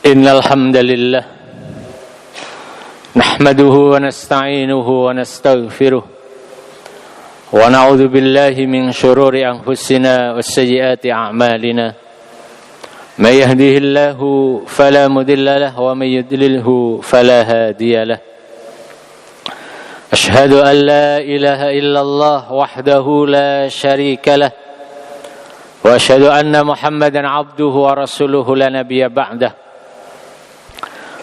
Innal hamdalillah nahmaduhu wa nasta'inuhu wa nastaghfiruh wa na'udzu billahi min shururi anfusina wa sayyiati a'malina may yahdihillahu fala mudilla lahu wa may yudlilhu fala hadiya lahu ashhadu an la ilaha illallah wahdahu la syarika lahu wa ashhadu anna muhammadan abduhu wa rasuluhu la nabiyya ba'dah.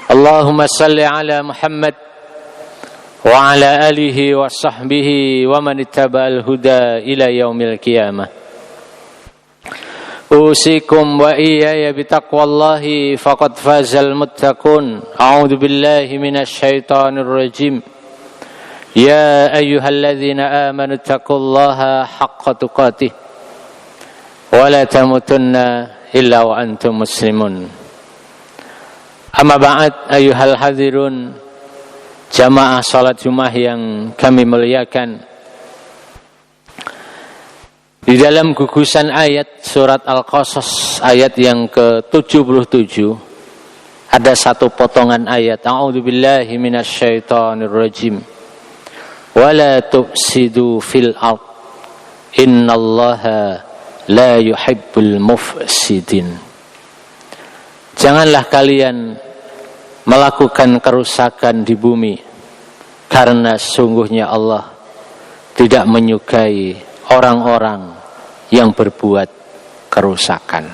Allahumma salli ala Muhammad wa ala alihi wa sahbihi wa man ittaba'al huda ila yaumil qiyamah. Usikum wa iyaya bitaqwallahi faqad fazal muttaqun. A'udzu billahi minasy syaithanir rajim. Ya ayyuhalladzina amanu taqullaha haqqa tuqatih wa la tamutunna illa wa antum muslimun. Amma ba'd ayyuhal hadirun, jamaah salat Jumat yang kami muliakan. Di dalam gugusan ayat surat Al-Qasas ayat yang ke-77 ada satu potongan ayat, a'udzubillahi minasyaitonir rajim. Wala tufsidu fil ard innallaha la yuhibbul mufsidin. Janganlah kalian melakukan kerusakan di bumi, karena sungguhnya Allah tidak menyukai orang-orang yang berbuat kerusakan.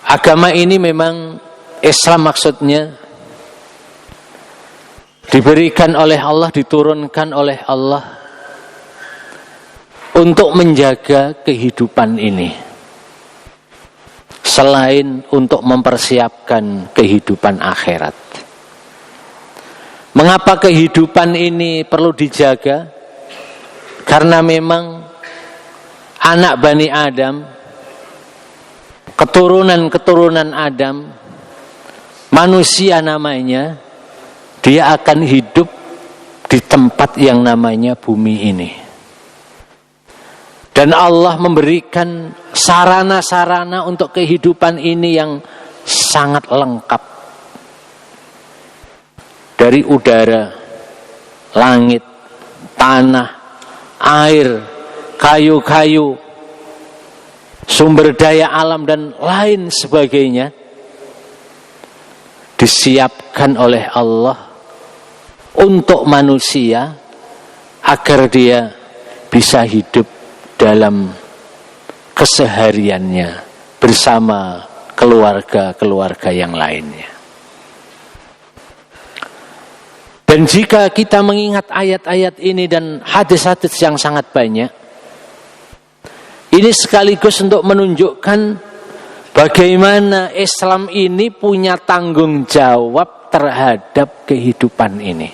Agama ini memang Islam maksudnya diberikan oleh Allah, diturunkan oleh Allah untuk menjaga kehidupan ini, selain untuk mempersiapkan kehidupan akhirat. Mengapa kehidupan ini perlu dijaga? Karena memang anak Bani Adam, keturunan Adam, manusia namanya, dia akan hidup di tempat yang namanya bumi ini. Dan Allah memberikan sarana-sarana untuk kehidupan ini yang sangat lengkap. Dari udara, langit, tanah, air, kayu-kayu, sumber daya alam dan lain sebagainya disiapkan oleh Allah untuk manusia agar dia bisa hidup dalam kesehariannya bersama keluarga-keluarga yang lainnya. Dan jika kita mengingat ayat-ayat ini dan hadis-hadis yang sangat banyak, ini sekaligus untuk menunjukkan bagaimana Islam ini punya tanggung jawab terhadap kehidupan ini.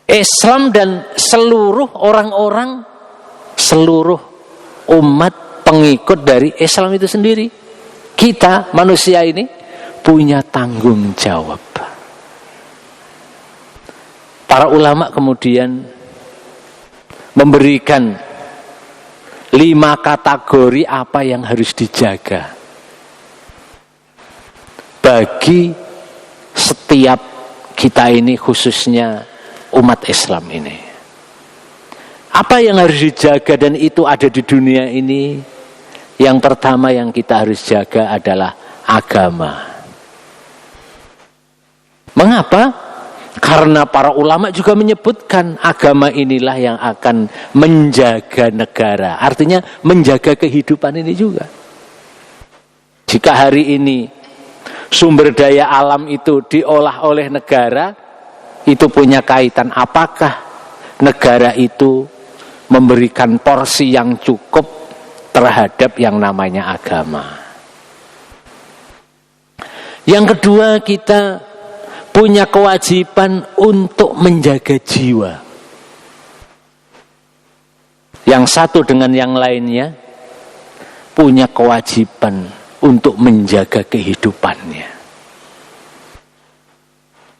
Islam dan seluruh orang-orang, seluruh umat pengikut dari Islam itu sendiri, kita manusia ini punya tanggung jawab. Para ulama kemudian memberikan 5 kategori apa yang harus dijaga bagi setiap kita ini, khususnya umat Islam ini. Apa yang harus dijaga dan itu ada di dunia ini? Yang pertama yang kita harus jaga adalah agama. Mengapa? Karena para ulama juga menyebutkan agama inilah yang akan menjaga negara. Artinya menjaga kehidupan ini juga. Jika hari ini sumber daya alam itu diolah oleh negara, itu punya kaitan apakah negara itu memberikan porsi yang cukup terhadap yang namanya agama. Yang kedua, kita punya kewajiban untuk menjaga jiwa. Yang satu dengan yang lainnya punya kewajiban untuk menjaga kehidupannya.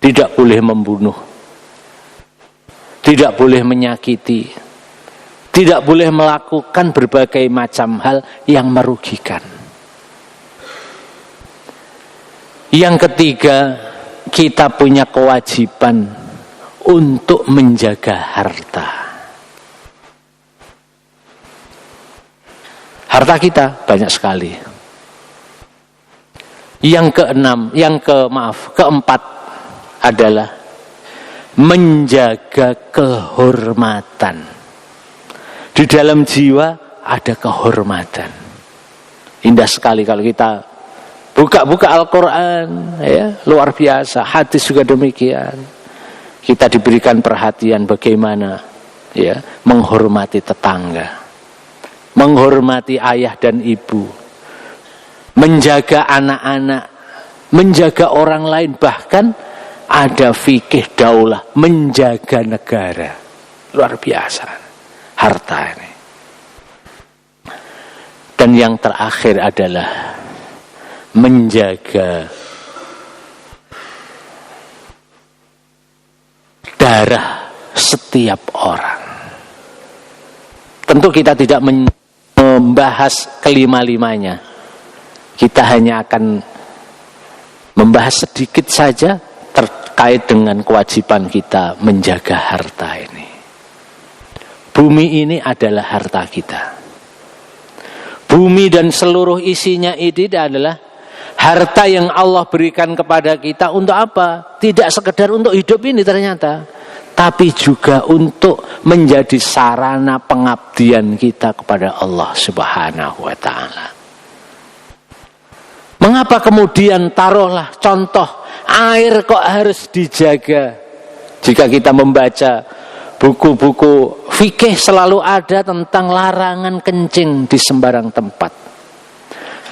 Tidak boleh membunuh, tidak boleh menyakiti, tidak boleh melakukan berbagai macam hal yang merugikan. Yang ketiga, kita punya kewajiban untuk menjaga harta. Harta kita banyak sekali. Keempat adalah menjaga kehormatan. Di dalam jiwa ada kehormatan. Indah sekali kalau kita buka Al-Quran, ya, luar biasa. Hadis juga demikian. Kita diberikan perhatian bagaimana, ya, menghormati tetangga, menghormati ayah dan ibu, menjaga anak-anak, menjaga orang lain, bahkan ada fikih daulah, menjaga negara. Luar biasa harta ini. Dan yang terakhir adalah menjaga darah setiap orang. Tentu kita tidak membahas kelima-limanya. Kita hanya akan membahas sedikit saja terkait dengan kewajiban kita menjaga harta ini. Bumi ini adalah harta kita. Bumi dan seluruh isinya ini adalah harta yang Allah berikan kepada kita untuk apa? Tidak sekedar untuk hidup ini ternyata, tapi juga untuk menjadi sarana pengabdian kita kepada Allah Subhanahu wa ta'ala. Mengapa kemudian taruhlah contoh air kok harus dijaga? Jika kita membaca buku-buku fikih selalu ada tentang larangan kencing di sembarang tempat.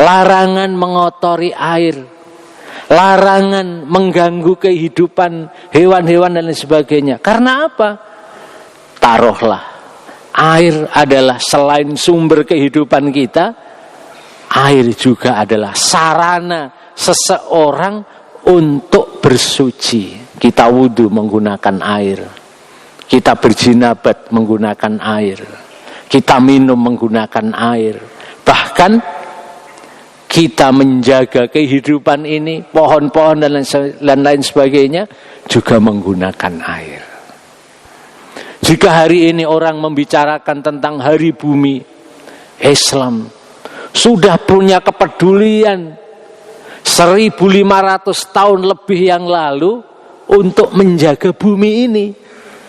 Larangan mengotori air. Larangan mengganggu kehidupan hewan-hewan dan lain sebagainya. Karena apa? Taruhlah air adalah selain sumber kehidupan kita, air juga adalah sarana seseorang untuk bersuci. Kita wudu menggunakan air. Kita berjinabat menggunakan air. Kita minum menggunakan air. Bahkan kita menjaga kehidupan ini, pohon-pohon dan lain sebagainya juga menggunakan air. Jika hari ini orang membicarakan tentang hari bumi, Islam sudah punya kepedulian 1500 tahun lebih yang lalu untuk menjaga bumi ini.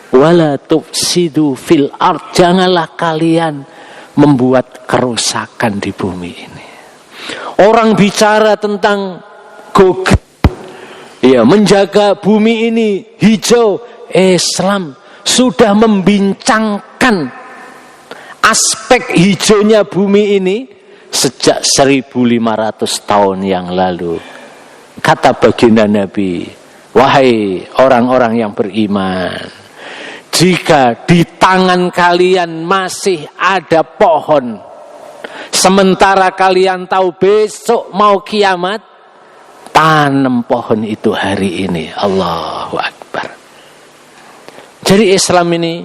Wala tufsidu fil ard, janganlah kalian membuat kerusakan di bumi ini. Orang bicara tentang ya, menjaga bumi ini hijau. Islam sudah membincangkan aspek hijaunya bumi ini sejak 1500 tahun yang lalu. Kata baginda Nabi, wahai orang-orang yang beriman, jika di tangan kalian masih ada pohon, sementara kalian tahu besok mau kiamat, tanam pohon itu hari ini. Allahu Akbar. Jadi Islam ini,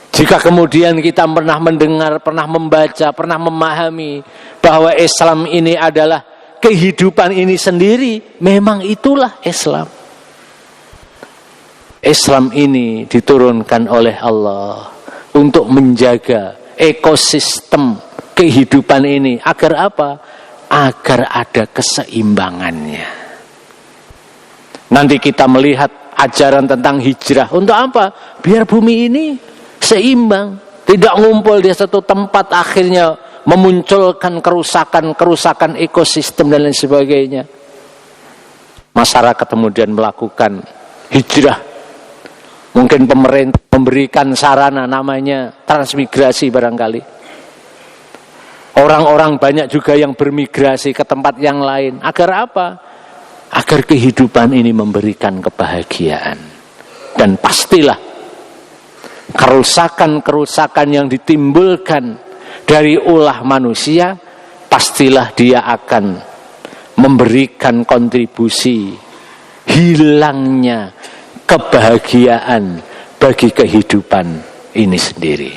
jika kemudian kita pernah mendengar, pernah membaca, pernah memahami bahwa Islam ini adalah kehidupan ini sendiri, memang itulah Islam. Islam ini diturunkan oleh Allah untuk menjaga ekosistem kehidupan ini. Agar apa? Agar ada keseimbangannya. Nanti kita melihat ajaran tentang hijrah. Untuk apa? Biar bumi ini seimbang. Tidak ngumpul di satu tempat akhirnya memunculkan kerusakan ekosistem dan lain sebagainya. Masyarakat kemudian melakukan hijrah. Mungkin pemerintah memberikan sarana namanya transmigrasi barangkali. Orang-orang banyak juga yang bermigrasi ke tempat yang lain. Agar apa? Agar kehidupan ini memberikan kebahagiaan. Dan pastilah kerusakan-kerusakan yang ditimbulkan dari ulah manusia, pastilah dia akan memberikan kontribusi hilangnya kebahagiaan bagi kehidupan ini sendiri.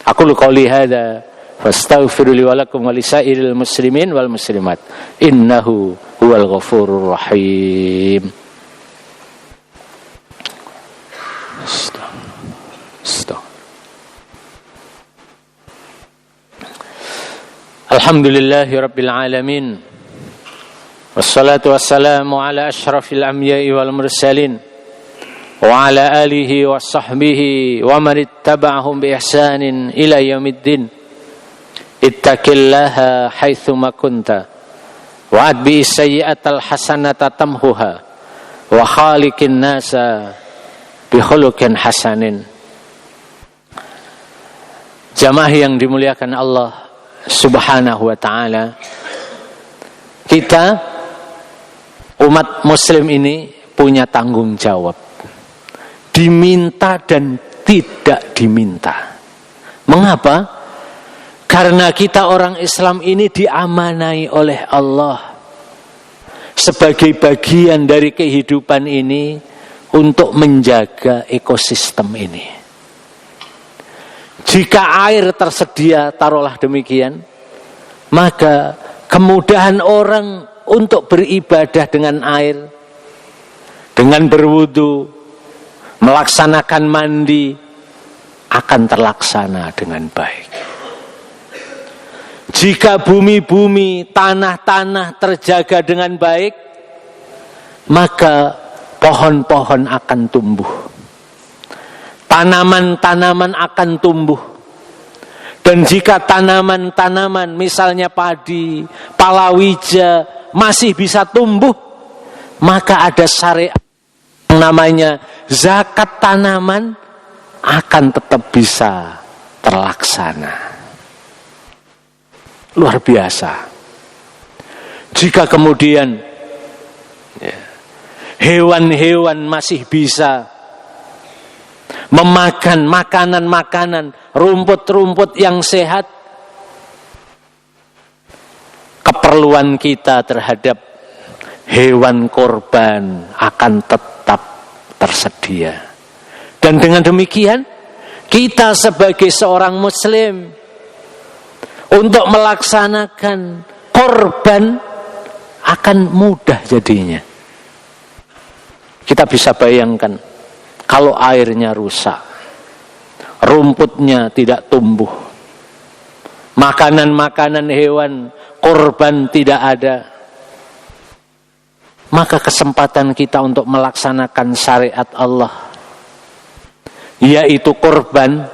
Aku qouli hadza fastaghfiru li wa lakum wa lisairil muslimin wal muslimat innahu huwal huwal ghafurur rahim. Alhamdulillahi rabbil alamin. Wassalatu wassalamu ala asyrafil anbiya'i wal mursalin wa ala alihi wa sahbihi wa man ittaba'ahum bi ihsanin ila yaumiddin. Ittaqillaha haitsu ma kunta wa adbi sayyi'atal hasanata tamhuha wa khaliqin nasa bi khuluqin hasanin. Jamaah yang dimuliakan Allah Subhanahu wa ta'ala, kita umat muslim ini punya tanggung jawab, diminta dan tidak diminta. Mengapa? Karena kita orang Islam ini diamanai oleh Allah sebagai bagian dari kehidupan ini untuk menjaga ekosistem ini. Jika air tersedia, taruhlah demikian, maka kemudahan orang untuk beribadah dengan air, dengan berwudu, melaksanakan mandi, akan terlaksana dengan baik. Jika bumi-bumi, tanah-tanah terjaga dengan baik, maka pohon-pohon akan tumbuh. Tanaman-tanaman akan tumbuh. Dan jika tanaman-tanaman misalnya padi, palawija masih bisa tumbuh, maka ada syariat yang namanya zakat tanaman akan tetap bisa terlaksana. Luar biasa. Jika kemudian hewan-hewan masih bisa memakan makanan-makanan, rumput-rumput yang sehat, keperluan kita terhadap hewan korban akan tetap tersedia. Dan dengan demikian, kita sebagai seorang muslim untuk melaksanakan korban akan mudah jadinya. Kita bisa bayangkan, kalau airnya rusak, rumputnya tidak tumbuh, makanan-makanan hewan korban tidak ada, maka kesempatan kita untuk melaksanakan syariat Allah, yaitu korban,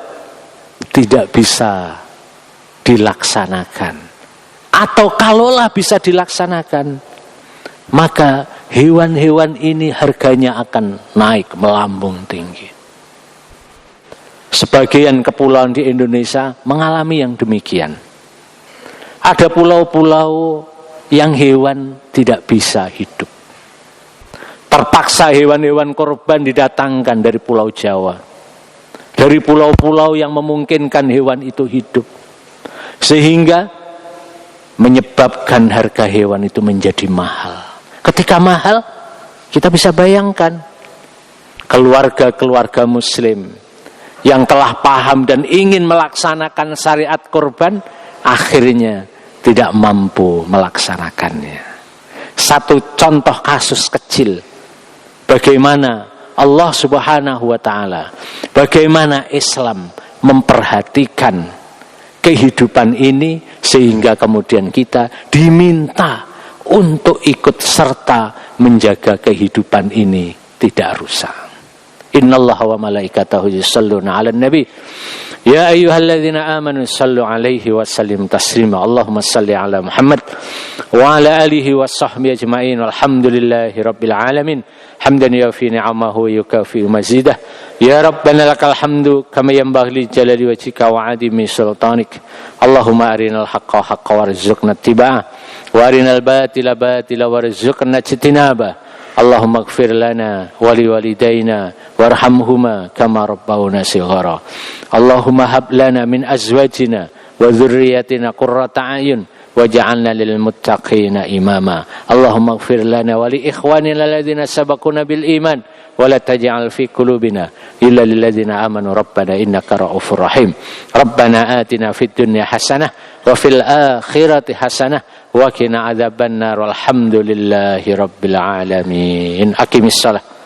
tidak bisa dilaksanakan. Atau kalaulah bisa dilaksanakan, maka hewan-hewan ini harganya akan naik melambung tinggi. Sebagian kepulauan di Indonesia mengalami yang demikian. Ada pulau-pulau yang hewan tidak bisa hidup. Terpaksa hewan-hewan korban didatangkan dari Pulau Jawa, dari pulau-pulau yang memungkinkan hewan itu hidup, sehingga menyebabkan harga hewan itu menjadi mahal. Ketika mahal, kita bisa bayangkan keluarga-keluarga muslim yang telah paham dan ingin melaksanakan syariat korban, akhirnya tidak mampu melaksanakannya. Satu contoh kasus kecil, bagaimana Allah Subhanahu wa ta'ala, bagaimana Islam memperhatikan kehidupan ini, sehingga kemudian kita diminta untuk ikut serta menjaga kehidupan ini tidak rusak. Innallaha wa malaikatahu yusholluna 'alan nabi. Ya ayyuhalladzina amanu shallu 'alaihi wa sallimu taslima. Allahumma shalli 'ala Muhammad wa 'ala alihi wa sahbihi ajma'in. Walhamdulillahi rabbil alamin. Hamdan yafi ni'amahu wa yukafi mazidah. Ya Rabbana lakal hamdu kama yanbaghi li jalali wajhika wa 'azimi sultanik. Allahumma arinal haqqa haqqan warzuqna ittiba'ah wa arinal batila batila warzuqna ijtinabah. Allahumma ighfir lana wa liwalidayna warhamhuma kama rabbawna shighara. Allahumma hab lana min azwajina wa dhurriyyatina qurrata a'yun waj'alna lil muttaqina imama. Allahumma ighfir lana wa li ikhwanina alladhina sabaquna bil iman wa la taj'al fi qulubina illa lil ladzina amanu rabbana innaka ra'ufur rahim. Rabbana atina fid dunya hasanah wa fil akhirati hasanah wa qina adzabannar. Walhamdulillahi rabbil alamin. Aqimissalah.